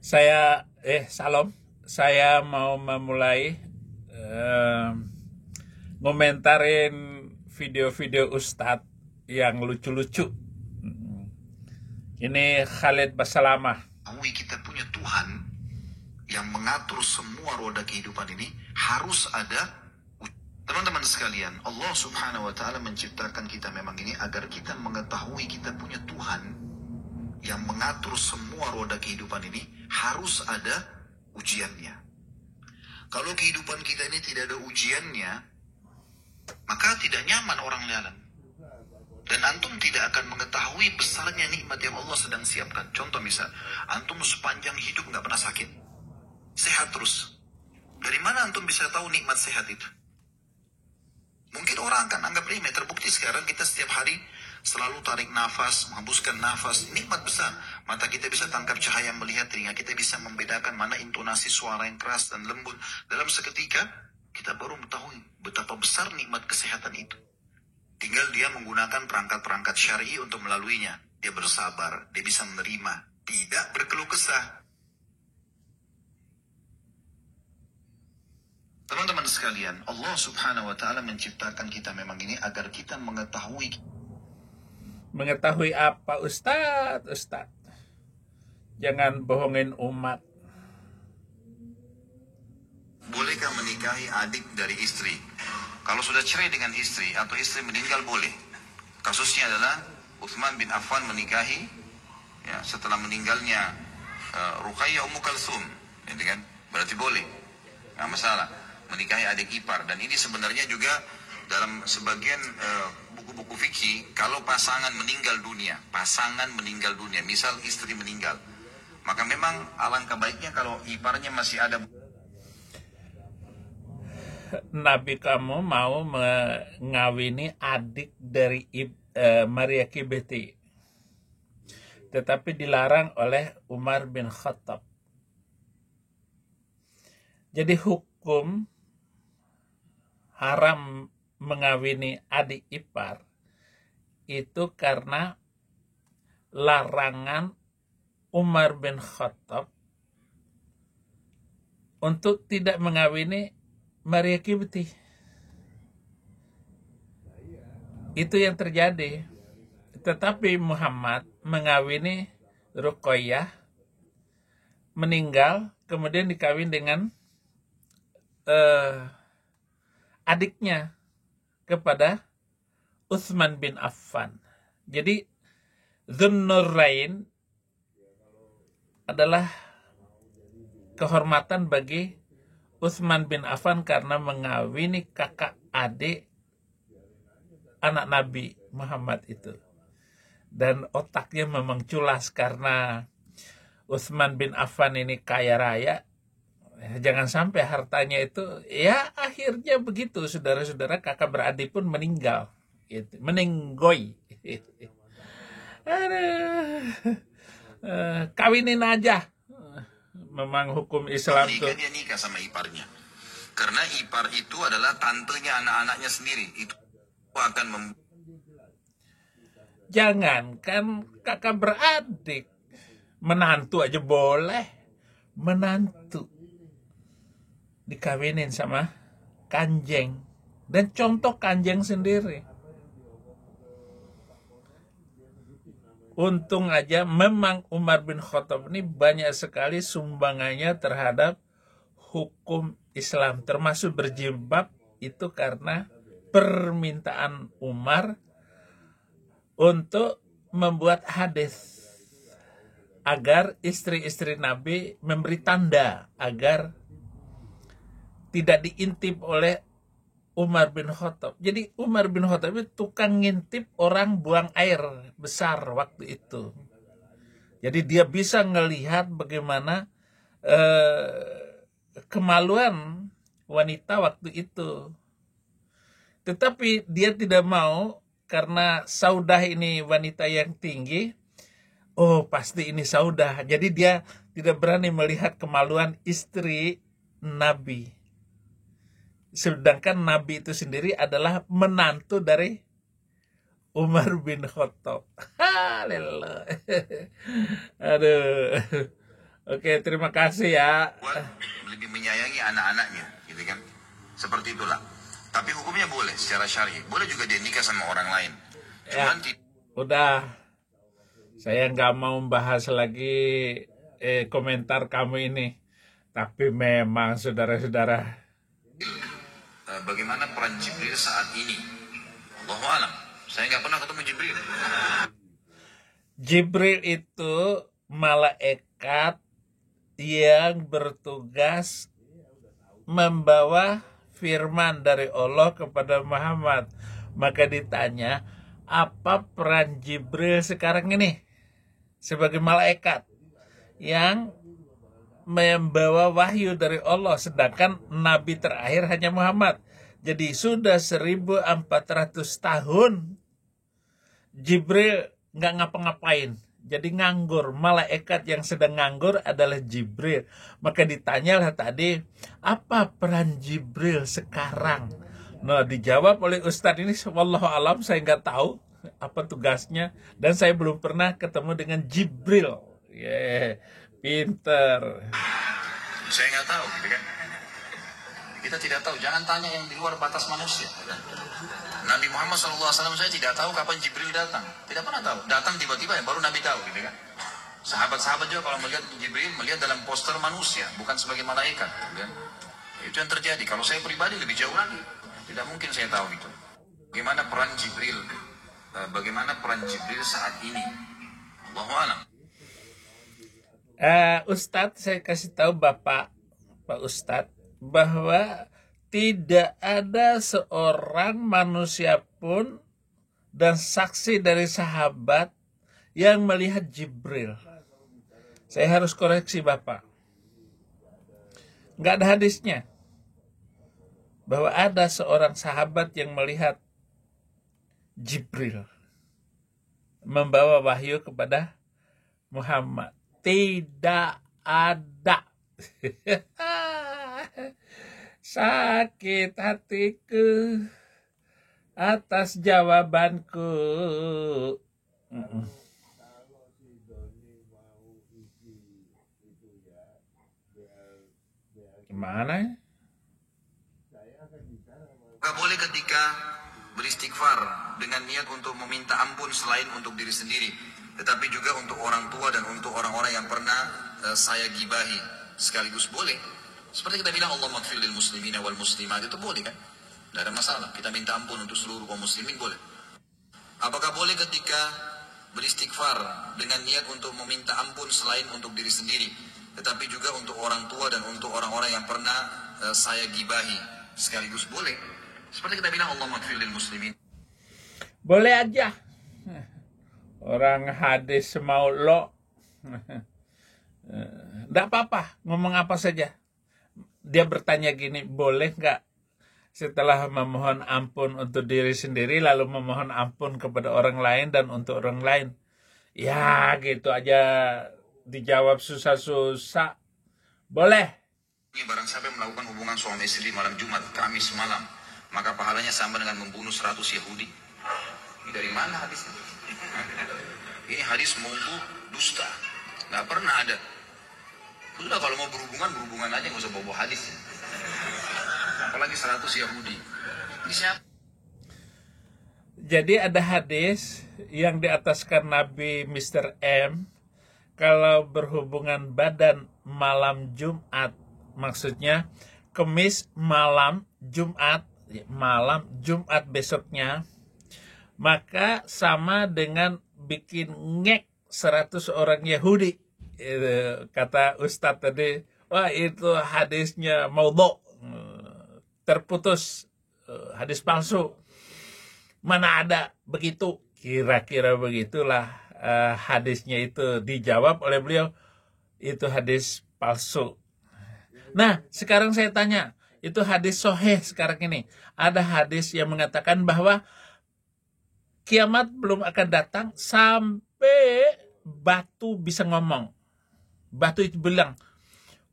Salam. Saya mau memulai ngomentarin video-video Ustadz yang lucu-lucu. Ini Khalid Basalamah. Kita punya Tuhan yang mengatur semua roda kehidupan ini harus ada. Teman-teman sekalian, Allah Subhanahu wa Ta'ala menciptakan kita memang ini agar kita mengetahui kita punya Tuhan yang mengatur semua roda kehidupan ini harus ada ujiannya. Kalau kehidupan kita ini tidak ada ujiannya, maka tidak nyaman orang jalan. Dan antum tidak akan mengetahui besarnya nikmat yang Allah sedang siapkan. Contoh misal, antum sepanjang hidup nggak pernah sakit, sehat terus. Dari mana antum bisa tahu nikmat sehat itu? Mungkin orang akan anggap remeh. Terbukti sekarang kita setiap hari selalu tarik nafas, menghembuskan nafas. Nikmat besar. Mata kita bisa tangkap cahaya melihat, telinga kita bisa membedakan mana intonasi suara yang keras dan lembut. Dalam seketika, kita baru mengetahui betapa besar nikmat kesehatan itu. Tinggal dia menggunakan perangkat-perangkat syar'i untuk melaluinya. Dia bersabar, dia bisa menerima, tidak berkeluh kesah. Teman-teman sekalian, Allah Subhanahu wa Ta'ala menciptakan kita memang ini agar kita mengetahui apa, Ustadz? Jangan bohongin umat. Bolehkah menikahi adik dari istri? Kalau sudah cerai dengan istri atau istri meninggal boleh. Kasusnya adalah Utsman bin Affan menikahi setelah meninggalnya Ruqayyah Ummu Kalsum, kan? Berarti boleh, nggak masalah menikahi adik ipar. Dan ini sebenarnya juga dalam sebagian buku-buku fikih, kalau pasangan meninggal dunia, misal istri meninggal, maka memang alangkah baiknya kalau iparnya masih ada. Nabi kamu mau mengawini adik dari Maria Kibeti, tetapi dilarang oleh Umar bin Khattab. Jadi hukum haram mengawini adik ipar itu karena larangan Umar bin Khattab untuk tidak mengawini Maria Kibti. Itu yang terjadi. Tetapi Muhammad mengawini Ruqayyah, meninggal, kemudian dikawin dengan adiknya kepada Utsman bin Affan. Jadi Dzunnurain adalah kehormatan bagi Utsman bin Affan karena mengawini kakak adik anak Nabi Muhammad itu. Dan otaknya memang culas karena Utsman bin Affan ini kaya raya. Jangan sampai hartanya itu, akhirnya begitu, saudara-saudara, kakak beradik pun meninggal, gitu. Meninggoy. Kawinin aja. Memang hukum Islam tuh. Dia nikah sama iparnya. Karena ipar itu adalah tantenya anak-anaknya sendiri. Itu akan Jangan kan kakak beradik, menantu aja boleh. Menantu dikawinin sama kanjeng, dan contoh kanjeng sendiri. Untung aja memang Umar bin Khattab ini banyak sekali sumbangannya terhadap hukum Islam, termasuk berjilbab itu karena permintaan Umar untuk membuat hadis agar istri-istri Nabi memberi tanda agar tidak diintip oleh Umar bin Khattab. Jadi Umar bin Khattab itu tukang ngintip orang buang air besar waktu itu. Jadi dia bisa ngelihat bagaimana kemaluan wanita waktu itu. Tetapi dia tidak mau karena Saudah ini wanita yang tinggi. Oh, pasti ini Saudah. Jadi dia tidak berani melihat kemaluan istri Nabi. Sedangkan Nabi itu sendiri adalah menantu dari Umar bin Khattab. Aduh. Oke, terima kasih ya. buat lebih menyayangi anak-anaknya, gitu kan? Seperti itulah. Tapi hukumnya boleh secara syar'i. Boleh juga dia nikah sama orang lain. Ya, Cuman udah. Saya nggak mau bahas lagi komentar kamu ini. Tapi memang saudara-saudara, bagaimana peran Jibril saat ini? Allahu alam. Saya nggak pernah ketemu Jibril. Jibril itu malaikat yang bertugas membawa firman dari Allah kepada Muhammad. Maka ditanya, apa peran Jibril sekarang ini sebagai malaikat yang membawa wahyu dari Allah, sedangkan nabi terakhir hanya Muhammad. Jadi sudah 1400 tahun Jibril nggak ngapa-ngapain, jadi nganggur. Malaikat yang sedang nganggur adalah Jibril. Maka ditanyalah tadi, apa peran Jibril sekarang? Nah, dijawab oleh Ustadz ini, wallahu alam, saya nggak tahu apa tugasnya, dan saya belum pernah ketemu dengan Jibril. Pinter. Saya nggak tahu, gitu kan? Kita tidak tahu. Jangan tanya yang di luar batas manusia. Nabi Muhammad SAW saya tidak tahu kapan Jibril datang. Tidak pernah tahu. Datang tiba-tiba ya baru Nabi tahu, gitu kan? Sahabat-sahabat juga kalau melihat Jibril melihat dalam poster manusia, bukan sebagai malaikat, gitu kan? Itu yang terjadi. Kalau saya pribadi lebih jauh lagi, tidak mungkin saya tahu itu. Bagaimana peran Jibril? Bagaimana peran Jibril saat ini? Allahu a'lam. Ustadz, saya kasih tahu Pak Ustadz, bahwa tidak ada seorang manusia pun dan saksi dari sahabat yang melihat Jibril. Saya harus koreksi Bapak. Nggak ada hadisnya bahwa ada seorang sahabat yang melihat Jibril membawa wahyu kepada Muhammad. Tidak ada. Sakit hatiku atas jawabanku. Gimana ya? Gak boleh ketika beristighfar dengan niat untuk meminta ampun selain untuk diri sendiri, tetapi juga untuk orang tua dan untuk orang-orang yang pernah saya gibahi. Sekaligus boleh. Seperti kita bilang Allah maghfir lil muslimina wal muslimat, itu boleh kan? Tidak ada masalah. Kita minta ampun untuk seluruh kaum muslimin, boleh. Apakah boleh ketika beristighfar dengan niat untuk meminta ampun selain untuk diri sendiri, tetapi juga untuk orang tua dan untuk orang-orang yang pernah saya gibahi? Sekaligus boleh. Seperti kita bilang Allah maghfir lil muslimin. Boleh aja. Orang hadis mau lo. Nggak apa-apa, ngomong apa saja. Dia bertanya gini, boleh nggak setelah memohon ampun untuk diri sendiri, lalu memohon ampun kepada orang lain dan untuk orang lain? Ya gitu aja dijawab susah-susah. Boleh. Barang siapa yang melakukan hubungan suami istri malam Jumat, Kamis malam, maka pahalanya sama dengan membunuh 100 Yahudi. Ini dari mana hadisnya? Ini hadis maudhu, dusta. Nggak pernah ada. Sudah kalau mau berhubungan aja, nggak usah bawa hadis. Apalagi 100 Yahudi. Ini siapa? Jadi ada hadis yang diataskan Nabi Mr. M, kalau berhubungan badan malam Jumat, maksudnya Kamis malam Jumat besoknya, maka sama dengan bikin ngek 100 orang Yahudi. Kata Ustadz tadi, wah itu hadisnya maudhu, terputus, hadis palsu. Mana ada begitu? Kira-kira begitulah hadisnya itu. Dijawab oleh beliau, itu hadis palsu. Nah, sekarang saya tanya, itu hadis sahih sekarang ini. Ada hadis yang mengatakan bahwa kiamat belum akan datang sampai batu bisa ngomong. Batu itu bilang,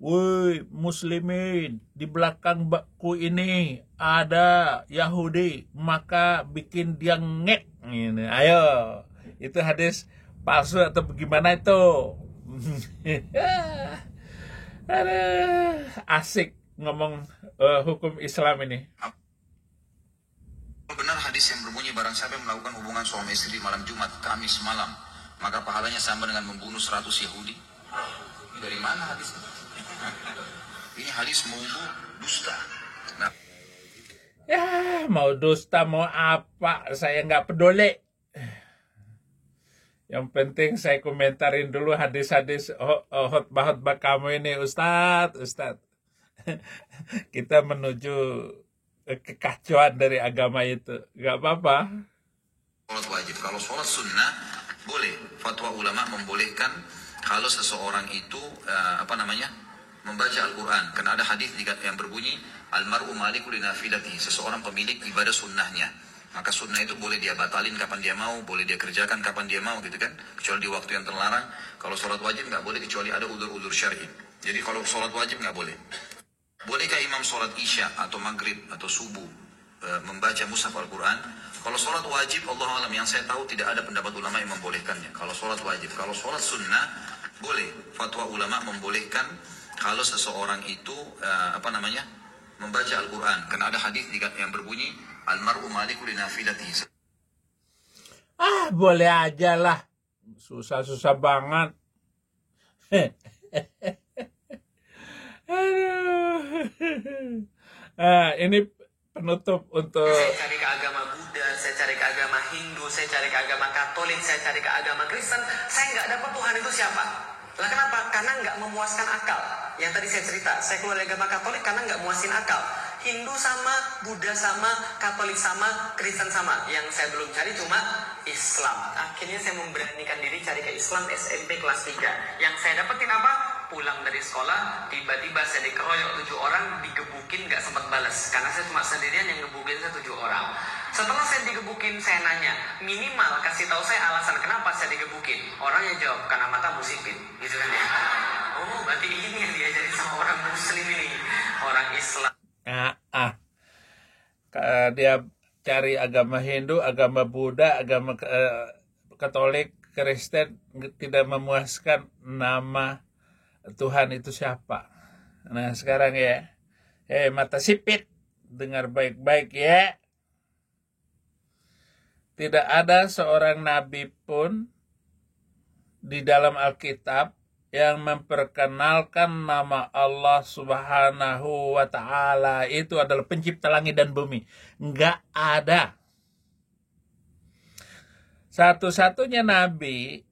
woi muslimin, di belakang bakku ini ada Yahudi, maka bikin dia ngek. Ini, ayo, itu hadis palsu atau bagaimana itu? Aduh, asik ngomong hukum Islam ini. Benar hadis yang berbunyi barang siapa yang melakukan hubungan suami istri malam Jumat, Kamis malam, maka pahalanya sama dengan membunuh 100 Yahudi. Ini dari mana hadis? Ini hadis maudu dusta. Nah, Ya, mau dusta, mau apa, saya nggak peduli. Yang penting saya komentarin dulu hadis-hadis khotbah-khotbah kamu ini, Ustadz. Kita menuju kekacauan dari agama itu. Nggak apa-apa. sholat wajib. Kalau sholat sunnah boleh. Fatwa ulama membolehkan kalau seseorang itu membaca Al-Quran. Karena ada hadis yang berbunyi almar'u maliku li nafilatihi, seseorang pemilik ibadah sunnahnya. Maka sunnah itu boleh dia batalin kapan dia mau, boleh dia kerjakan kapan dia mau, gitu kan. Kecuali di waktu yang terlarang. Kalau sholat wajib nggak boleh kecuali ada udzur-udzur syar'i. Jadi kalau sholat wajib nggak boleh. Bolehkah imam sholat isya atau maghrib atau subuh membaca mushaf Al-Quran? Kalau sholat wajib, Allah alam, yang saya tahu tidak ada pendapat ulama yang membolehkannya. Kalau sholat wajib, kalau sholat sunnah boleh. Fatwa ulama membolehkan kalau seseorang itu membaca Al-Quran. Karena ada hadis yang berbunyi almar'u maliku li nafilatihi. Boleh aja lah. Susah-susah banget. Ini penutup untuk... Saya cari ke agama Buddha, saya cari ke agama Hindu, saya cari ke agama Katolik, saya cari ke agama Kristen. Saya nggak dapat Tuhan itu siapa. Lah kenapa? Karena nggak memuaskan akal. Yang tadi saya cerita, saya keluar dari agama Katolik karena nggak muasin akal. Hindu sama, Buddha sama, Katolik sama, Kristen sama. Yang saya belum cari cuma Islam. Akhirnya saya memberanikan diri cari ke Islam SMP kelas 3. Yang saya dapetin apa? Pulang dari sekolah, tiba-tiba saya dikeroyok 7 orang, digebukin gak sempat balas. Karena saya cuma sendirian yang ngebukin saya 7 orang. Setelah saya digebukin, saya nanya, minimal kasih tahu saya alasan kenapa saya digebukin. Orangnya jawab, karena mata musipin. Gitu kan ya. Oh, berarti ini yang diajarin sama orang muslim ini. Orang Islam. Dia cari agama Hindu, agama Buddha, agama Katolik, Kristen, tidak memuaskan nama Tuhan itu siapa. Nah sekarang ya, mata sipit, dengar baik-baik ya. Tidak ada seorang nabi pun di dalam Alkitab yang memperkenalkan nama Allah Subhanahu wa Ta'ala itu adalah pencipta langit dan bumi. Enggak ada. Satu-satunya nabi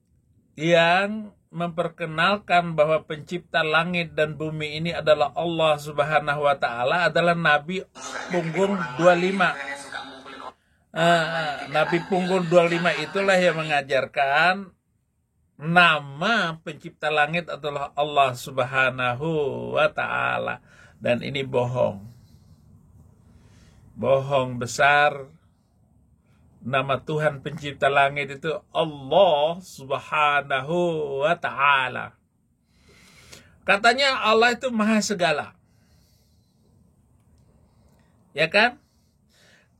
yang memperkenalkan bahwa pencipta langit dan bumi ini adalah Allah Subhanahu wa Ta'ala adalah Nabi Punggung 25. Nabi Punggung 25 itulah yang mengajarkan nama pencipta langit adalah Allah Subhanahu wa Ta'ala. Dan ini bohong. Bohong besar. Nama Tuhan pencipta langit itu Allah Subhanahu wa Ta'ala. Katanya Allah itu maha segala. Ya kan?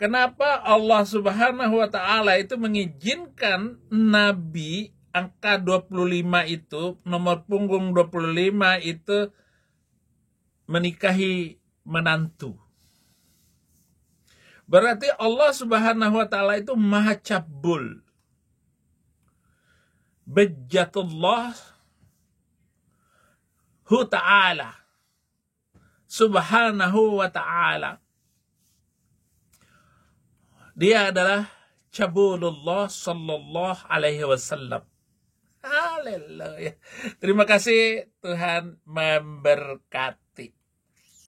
Kenapa Allah Subhanahu wa Ta'ala itu mengizinkan Nabi angka 25 itu, nomor punggung 25 itu menikahi menantu? Berarti Allah Subhanahu wa Ta'ala itu maha cabul. Bejatullah hu ta'ala. Subhanahu wa Ta'ala. Dia adalah cabulullah sallallahu alaihi wasallam. Haleluya. Terima kasih, Tuhan memberkati.